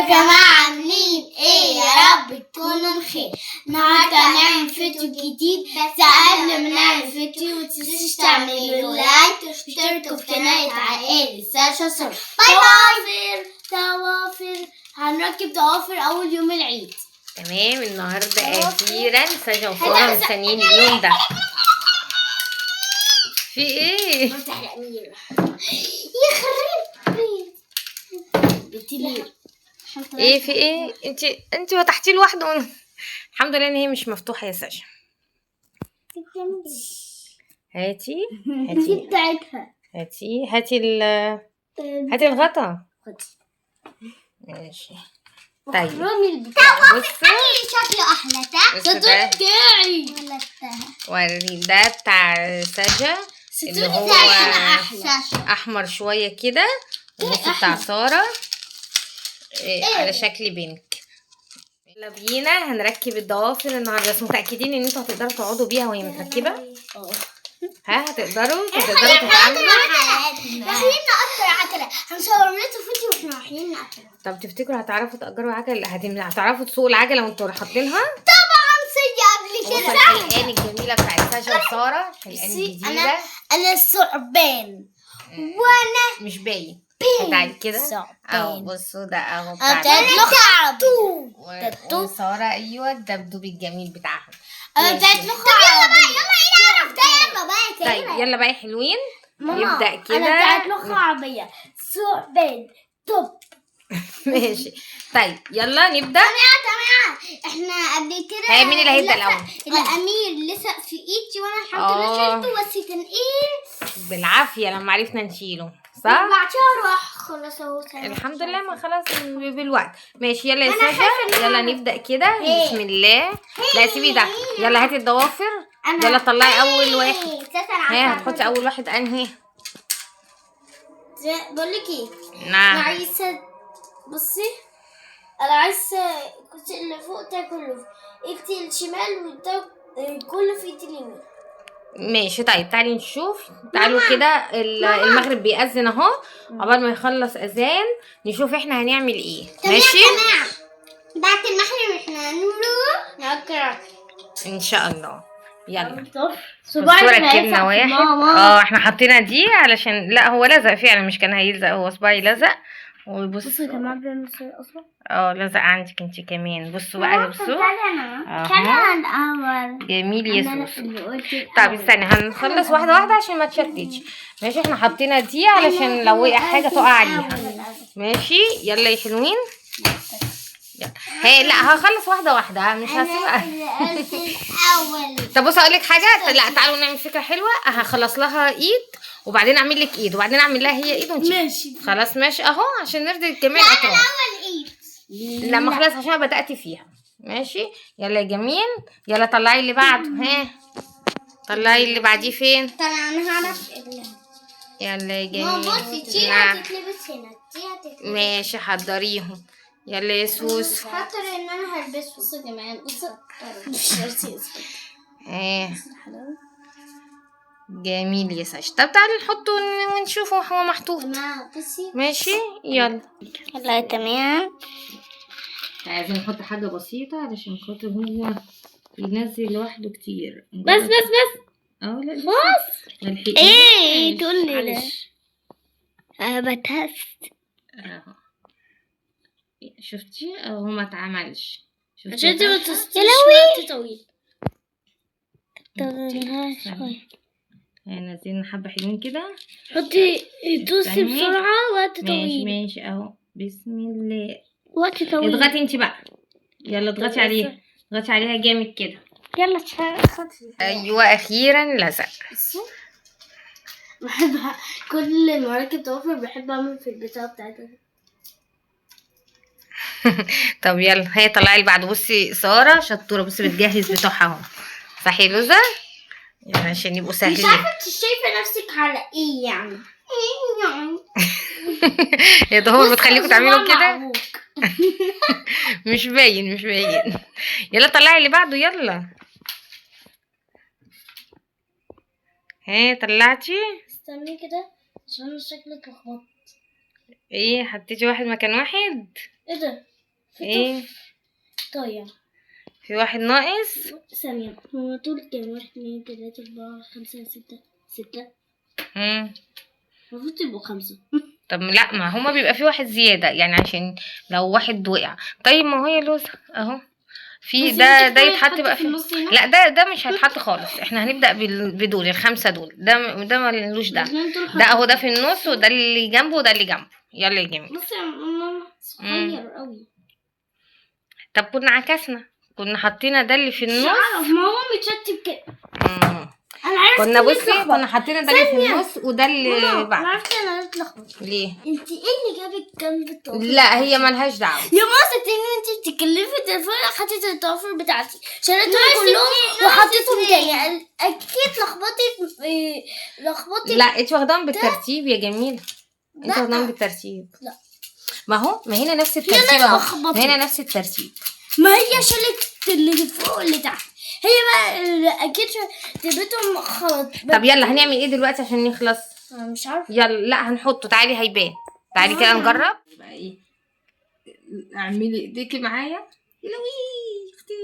يا جماعة عاملين ايه؟ يا رب تكونوا بخير. النهارده هنعمل فيديو جديد، بس قبل ما نعمل فيديو متنسوش تعملوا لايك واشتركوا في قناة عائلة ساشا سور. باي باي. ضوافر هنركب ضوافر أول يوم العيد. تمام. النهارده أخيرا ساشا وسارة مستنيين اليوم ده. في ايه؟ مفتاح الأميرة يخرب بيت ايه في ايه؟ انت فتحتيه لوحده. الحمد لله ان هي مش مفتوحه يا ساشا. هاتي دي بتاعتها. هاتي الغطا. ماشي. طيب بصوا شكله احلى. ده بتاعي وري ده بتاع ساشا اللي هو احمر شويه كده، والنص بتاع ساره على شكل بينك. يلا بينا هنركب الضوافر النهارده، بس متاكدين ان انتوا هتقدروا تقعدوا بيها وهي متركبه؟ ها هتقدروا تتعاملوا؟ رايحين نقطر عجله، هنصور لكم فيديو واحنا رايحين نقطر. طب تفتكروا هتعرفوا تأجروا عجل؟ هتعرفوا تسوقوا العجله وانتوا حاطينها؟ طبعا سيء قبل كده. الحلقان الجميله بتاعت ساشا وساره، الحلقان الجديده. انا الثعبان وانا مش باين. تعالي كده اهو، بصوا ده اهو بتاع وساره. ايوه الدبدوب الجميل بتاعها. انا بتاعت لخ عربيه. طيب يلا بقى يا حلوين نبدأ كده. انا بتاعت لخ عربيه ثعبان توب. ماشي طيب يلا نبدأ. تمام احنا قبل كده. هي مين اللي هيبدأ الأول؟ الأمير لسق في ايدي وانا الحمد لله شلته، بس كان ايه بالعافية لما عرفنا نشيله صح؟ بعدها راح خلاص اهو. الحمد لله ما خلاص بالوقت. ماشي يلا يا ساشا يلا نبدأ كده. بسم الله. لا سيبي ده. يلا هاتي الضوافر. يلا طلعي أول واحد. ها هتحطي أول واحد أنهي؟ بقول لك ايه؟ نعم. انا عايزه بصي، انا عايزه الكرسي اللي فوق ده كله ايدي الشمال وده كله في ايدي اليمين. ماشي طيب تعالي نشوف. تعالوا كده المغرب بيأذن اهو، عقبال ما يخلص اذان نشوف احنا هنعمل ايه. ماشي تمام. بعد المغرب احنا هنروح نأكل ان شاء الله. يلا صباعي ركبنا واحد. احنا حطينا دي علشان لا هو لزق فعلا، مش كان هيلزق، هو صباعي لزق. وبصوا يا جماعه بنصير اصلا. لزق عندك انت كمان. بصوا بقى بصوا كان اول جميل يا سوسو. طب استني هنخلص واحده واحده عشان ما تشتتش. ماشي احنا حطينا دي علشان لو وقع حاجه تقع عليها. ماشي يلا يا حلوين. هي لا هخلص واحده واحده مش هسيبها. طب بصوا اقول لك حاجه. لا تعالوا نعمل فكره حلوه. هخلص لها ايد وبعدين اعمل لك ايد وبعدين اعمل لها هي ايد ماشي خلاص. ماشي اهو عشان نرضي جميع الاطراف. اول ايد لما خلاص عشان انا بدات فيها. ماشي يلا يا جميل. يلا طلعي اللي بعده. ها طلعي اللي بعديه فين؟ انا هعرف يلا يا جميل. بصي دي هتتلبس هنا، دي هتتلبس. ماشي حضريهم. يلا يا سوسو. خاطر ان انا هلبسه. بصوا يا جماعه بصوا جميل يا ساشا. طب تعالي نحطه ونشوفه هو محطوط. ماشي يلا تمام. عايزين نحط حاجه بسيطه علشان خاطر هو ينزل لوحده كتير. بس لا بس ايه تقول لي ده؟ انا بتهست اهو. شفتي هو ما اتعملش. عشان انت ما تصطيش وقت طويل. نازلين حبه حلوين كده. حطي دوسي بسرعه وقت طويل. ماشي اهو. بسم الله. وقت طويل. اضغطي انت بقى. يلا اضغطي عليها. اضغطي عليها جامد كده. يلا خدي. ايوه اخيرا لزق. بحب كل ما اركب ضوافر بحب اعمل في البتاعه بتاعتها. طب يلا هي طلعي اللي بعده. بصي ساره شطوره. بصي بتجهز بتوعها اهو. صحي لوزه يعني عشان يبقوا سهلين. مش عارفه انت شايفه نفسك على ايه يعني. يا ده هو بتخليكم تعملوا كده. مش باين. يلا طلعي اللي بعده يلا. ها طلعتي. استني كده عشان شكلك لخبطت. ايه حطيتي واحد مكان واحد؟ ايه ده؟ ايه طيب في واحد ناقص. ثانية، هو طول كام؟ 1 2 3 4 5 6 المفروض يبقوا 5. طب لا، ما هما بيبقى في واحد زيادة يعني عشان لو واحد وقع. طيب ما هي لوزة اهو. في ده يتحط بقى في النص هنا. لا ده مش هيتحط خالص. احنا هنبدأ بدول الخمسة دول. ده ملوش ده. ده اهو ده في النص، وده اللي جنبه وده اللي جنبه. يلا يا جميل. بصي يا ماما صغير قوي. طب كنا عكسنا، كنا حطينا ده اللي في النص. مش عارف، ما هو متشتت كده. انا عرفت كنا بصي كنا حاطين ده اللي في النص وده اللي انا بعد. عرفت انا اتلخبطت. ليه؟ انت ايه اللي جابك جنب الطوفر؟ لا هي ملهاش دعوه يا ماما صدقني انت بتتكلمي في التليفون. حطيت الطوفر بتاعتي شلتهم كلهم وحطيتهم تاني. اكيد لخبطت. لا انت واخداهم بالترتيب يا جميله. انت واخداهم بالترتيب. لا ما هنا نفس الترتيب اهو. ما هنا نفس الترتيب. ما هي شلت اللي فوق واللي تحت. هي بقى اكيد تبتهم خلط. طب يلا هنعمل ايه دلوقتي عشان نخلص؟ مش عارفه. يلا لا هنحطه. تعالي هيبان. تعالي كده نجرب. يبقى ايه؟ اعملي ايديكي معايا. يا لوي اختي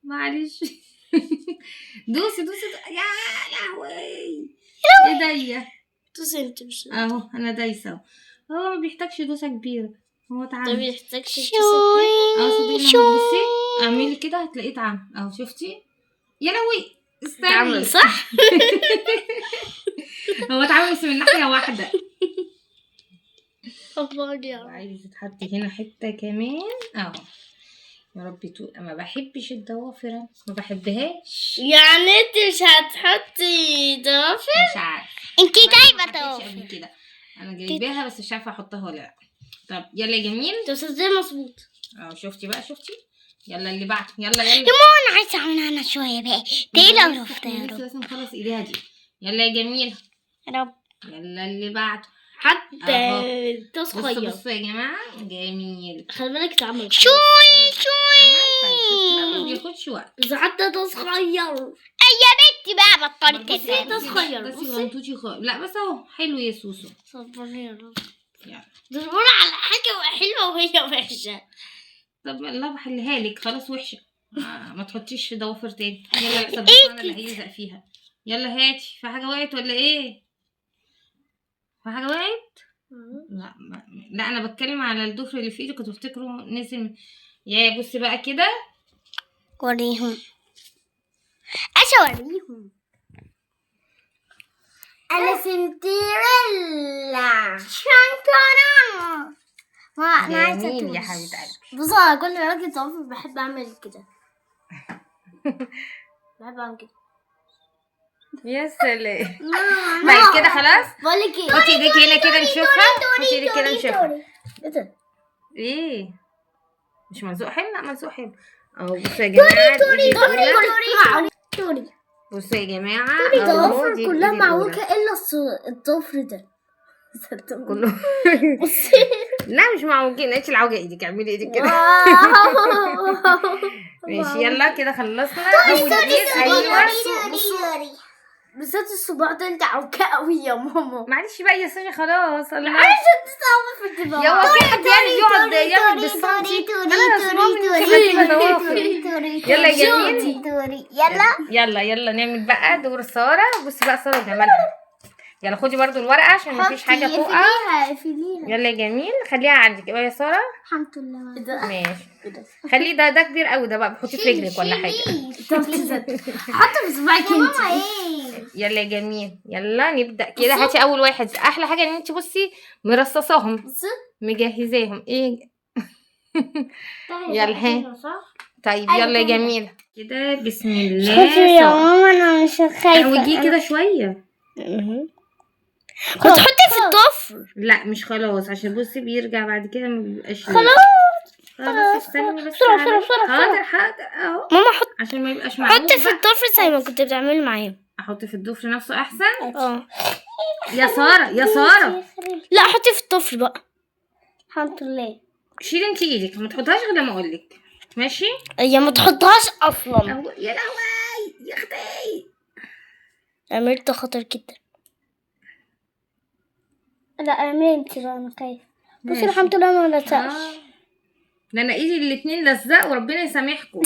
معلش. دوسي يا لهوي ايديا. دوسي انت مش اهو انا دايسه اهو. هو ما بيحتاجش دوسه كبيره. هو تعالى. ما بيحتاجش صدقني بصي اعملي كده هتلاقيه اتعمل اهو. شفتي؟ يا لوي استني. اتعمل صح. هو اتعمل بس من ناحيه واحده. الله عايزه تحطي هنا حته كمان اهو. يا ربي ما بحبش الضوافر. ما بحبهاش. يعني انت مش هتحطي ضوافر؟ مش عارفه. انت جايبه ضوافر كده. انا جايباها بس مش عارفه احطها ولا لا. طب يلا يا جميل. بس ازاي مظبوط اهو. شفتي بقى؟ شفتي؟ يلا اللي بعده. يلا يا ماما انا عايزه اعملها انا شويه بقى. تقيله ورفضه يا رب. لازم نخلص ايديها دي. يلا يا جميل. يا رب. يلا اللي بعده. حتى تصغير. بصوا يا جماعه جميل. خلي بالك اتعمل شوي. ما بياخدش وقت. اذا حتى تصغير. يا بنتي بقى بطلت بصي تصغير. بصي لا بس اهو حلو يا سوسو. صبري يا رب. يلا تدور على حاجه حلوه وهي وحشه. طب الله بحلها لك. خلاص وحشه. ما تحطيش ضوافر تاني. يلا احسن انا اللي هيلزق فيها. يلا هاتي. في حاجه وقعت ولا ايه؟ في حاجه وقعت؟ لا انا بتكلم على الضفر اللي في ايدك. كنت بفتكره نزل. يا بصي بقى كده. وريهم. اوريهم. انا سندريلا. شانكرانا. ما انا عايزه جميل يا حبيبه قلبي. بص انا كل ما باجي ضوافر بحب اعمل كده. بحب اعمل كده. يا سلام. بعد كده خلاص. بقول لك ايه. حطي ايديك هنا كده نشوفها. حطي ايديك كده نشوفها. ايه ده؟ ايه مش ملزوق حلو؟ لا ملزوق حلو اهو. بصوا يا جماعه. توري بصوا يا جماعه. الضوافر كلها معوجه الا الضفر ده. كله. لا مش معوجين. انت العوجه ايدك. اعملي ايدك كده. ماشي يلا كده خلصنا. اول ايد. ايوه بالذات الصباع ده انت عوجه قوي يا ماما. معلش بقى يا سوري خلاص. الله عايزه تستوعب في الدماغ. يا هو في حد يعني يقعد يعمل بالسنتي. يلا يا جميل. يلا نعمل بقى دور ساره. بصي بقى ساره بنعملها. يلا خدي برضو الورقه عشان مفيش حاجه فوقها. يلا يا جميل. خليها عندك يا ساره. الحمد لله. ماشي. خليه ده كبير قوي. ده بقى بتحطيه في رجلك ولا حاجه. حطي في صباعك انت. يلا يا جميل. يلا نبدا كده. هاتي اول واحد. احلى حاجه ان انت بصي مرصصاهم مجهزاهم. ايه يلا ها. طيب يلا يا جميل كده. بسم الله. يا ماما انا مش خايفه. وجي كده شويه. هتحطي في الضفر. لا مش خلاص عشان بصي بيرجع بعد كده ما بيبقاش. خلاص استني بس. بسرعة. حاضر اهو. ماما حط. عشان ما يبقاش معقول. حطي في الضفر زي ما كنت بتعملي معايا. احط في الضفر نفسه احسن. يا ساره. لا حطي في الضفر بقى. الحمد لله. شيلي انت ايدك. ما تحطهاش غير لما اقول لك. ماشي. هي ما تحطهاش اصلا. يا لهوي يا اختي. عملت خطر جدا. لا اعملي انت بقى. انا خايفه. بصي الحمد لله ما لزقش. ده انا ايدي الاتنين لزقوا وربنا يسامحكم.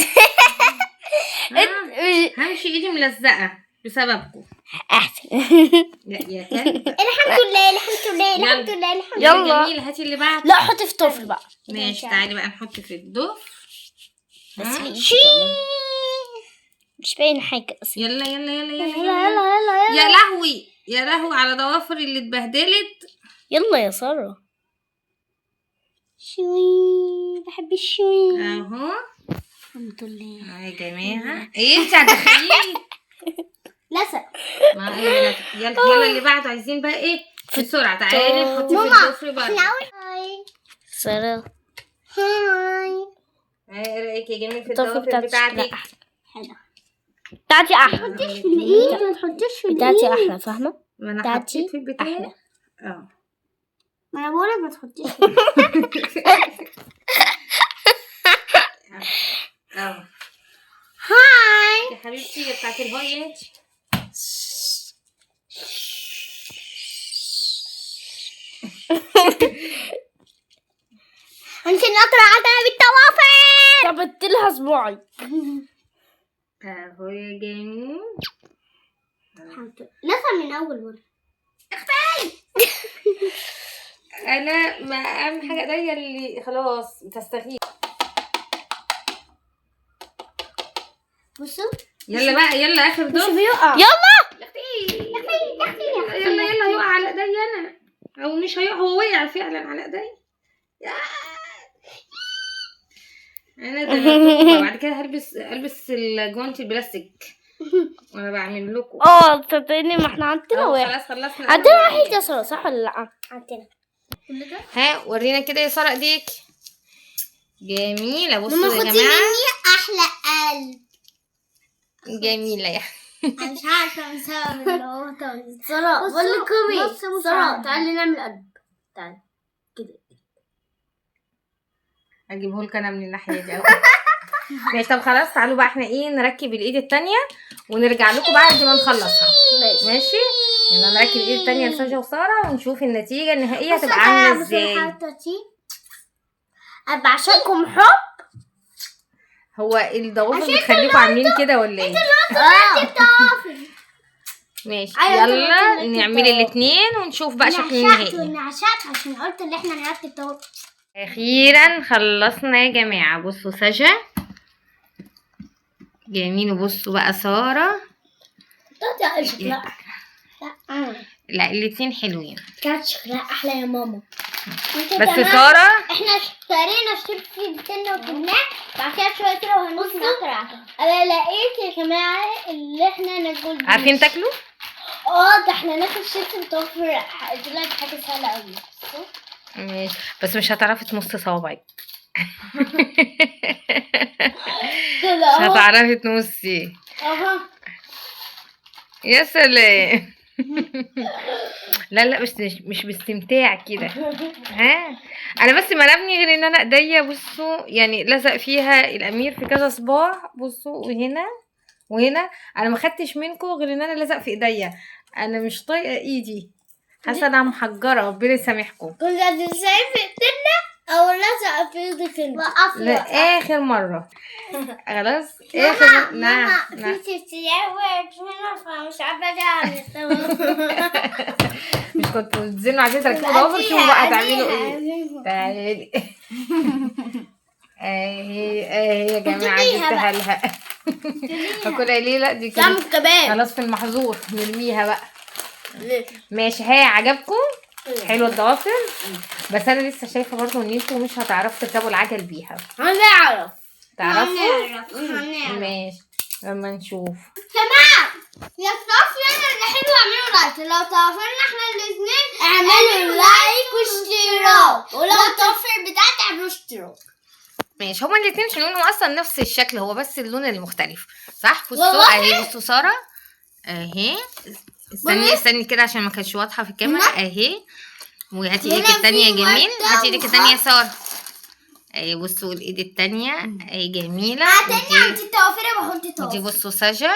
همشي ايدي ملزقه بسببكم. احسن. يا كلب. الحمد لله الحمد لله الحمد لله الحمد يلا لله. جميل، هاتي اللي بعد. لا حطي في طفل بقى. ماشي تعالي بقى نحط في الضفر. بس مش باين حاجة اصلا. يلا يلا يلا يلا يلا يلا يلا يا لهوي يا لهوي على ضوافري اللي اتبهدلت. يلا يا سارة. شوي بحب الشوي. اهو الحمد لله. يا جماعه ايه انت هتخليني لسه. يلا يلا اللي بعده. عايزين بقى ايه بسرعه؟ تعالي نحط في الضفر بقى. هاي سارة. هاي. ايه رايك يا جميل في الضفر الضوافر بتاعتك؟ حلو. بتاعتي احلى. في الايد، ما تحطيش في بتاعتي احلى فاهمة؟ ما انا بتاعتي حطيت في البتاع. أحلى. اه ما انا بقولك ما تحطيش. اه هاي. يا حبيبتي يا بتاعت الهاي انت. انت ناطرة على بالطوافر. ربطت لها صباعي. اهو يا جميل. لسه من اول مرة. انا ما اهم حاجه ايديا اللي خلاص بتستغيث. بصوا يلا بقى يلا اخر مش دور. بيقع. يلا. يلا يلا هيقع على ايديا انا، او مش هيقع، هو وقع فعلا على ايديا. انا دلوقتي بعد كده البس الجوانتي البلاستيك وانا بعمل لكم. تصدقني ما احنا عندنا واحد. خلاص خلصنا. عندنا واحد يا سارة صح ولا لا؟ عندنا. ها ورينا كده يا ساره ايديك. جميله بصوا ماما يا خدي جماعه. مني احلى قلب. جميله يعني. انا مش عارفه بسبب اللي هو طيب. سارة بقول لكم ايه؟ سارة تعالي نعمل قلب. تعالي كده. اجيبه لك انا من الناحيه دي. ماشي طب خلاص تعالوا بقى احنا ايه نركب الايد التانية ونرجع لكم بعد ما نخلصها. ماشي يلا نركب الايد التانية لسجا وسارة ونشوف النتيجة النهائية هتبقى عاملة ازاي. بعشقكم حب. هو الضوافر بتخليكم عاملين كده ولا ايه؟ ماشي يلا نعمل الاتنين ونشوف بقى شكل النهائي. نعشقت عشان قلت ان احنا نركب طوافر. اخيرا خلصنا يا جماعة. بصوا سجا جميل وبصوا بقى سارة. لا الاتنين حلوين. كانت شكلها احلى يا ماما. بس سارة احنا اشترينا في بتنا وجبناه بعد كده شويه كده وهنص نقرا. انا لقيت يا جماعه اللي احنا ناكل. عارفين تاكلوا؟ ده احنا ناكل شيبس متوفر. دلوقتي حاجه سهله قوي. ماشي بس مش هتعرفي تمصي صوابعك. مش هتعرفي تمصي. يا سلام. لا مش باستمتاع كده. ها انا بس ملامني غير ان انا ايديا بصوا يعني لزق فيها الامير في كذا صباع. بصوا وهنا وهنا انا ما خدتش منكم غير ان انا لزق في ايديا. انا مش طايقه ايدي، حاسه انها محجره. ربنا يسامحكم. كنا بنسيب ايدنا او لزق في ايدك انت. لاخر مره. خلاص اخر نعم في سيارة وقعت هنا فمش عارفه تعمل. مش كنتوا بتزنوا عايزين تركبوا ضوافر؟ شوفوا بقى تعملوا ايه. تعالي اهي يا جماعه جبتها لها. فكلها ليه؟ لا دي كده خلاص في المحظور نرميها بقى. ماشي ها عجبكم؟ حلوه الضوافر. بس انا لسه شايفه برضو ان انتوا مش هتعرفوا تركبوا العجل بيها. هنعرف. تعرفوا؟ ماشي لما نشوف. تمام يا الضوافر اللي حلوه اعملوا لايك. لو ضوافرنا احنا الاثنين اعملوا لايك واشتراك. ولو الضوافر بتاعتي اعملوا اشتراك. ماشي هما الاتنين حلوين واصلا نفس الشكل، هو بس اللون المختلف صح. بصوا اهي بصوا ساره اهي. استني كده عشان ما كانتش واضحه في الكاميرا اهي. وهاتي ايدك التانية يا جميل. هاتي ايدك التانية يا ساره اهي. بصوا الايد التانية اهي جميله. تاني عندي الضوافر بحط دي ضوافر. بصوا سجا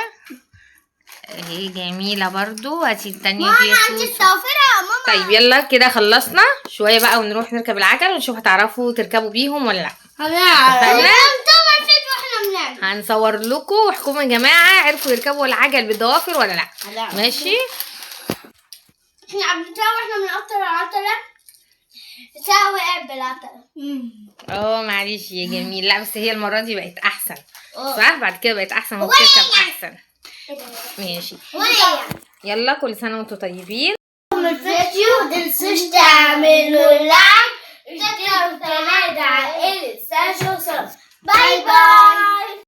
اهي جميله برضو. هاتي التانية دي يا عندي الضوافر يا ماما. طيب يلا كده خلصنا شويه بقى ونروح نركب العجل ونشوف هتعرفوا تركبوا بيهم ولا لا. اتفقنا؟ طبعا فيلم واحنا بنعمل. هنصور لكم واحكموا يا جماعه عرفوا يركبوا العجل بالضوافر ولا لا. ماشي. احنا عم نسوي واحنا بنقطر العطلة ساعة وقع بالعطلة. معلش يا جميل. لا بس هي المره دي بقت احسن صح؟ بعد كده بقت احسن وبتركب احسن. ماشي يلا كل سنه وانتم طيبين. الفيديو متنسوش تعملوا لايك وتشتركوا في قناة عائلة ساشا وسارة. باي باي.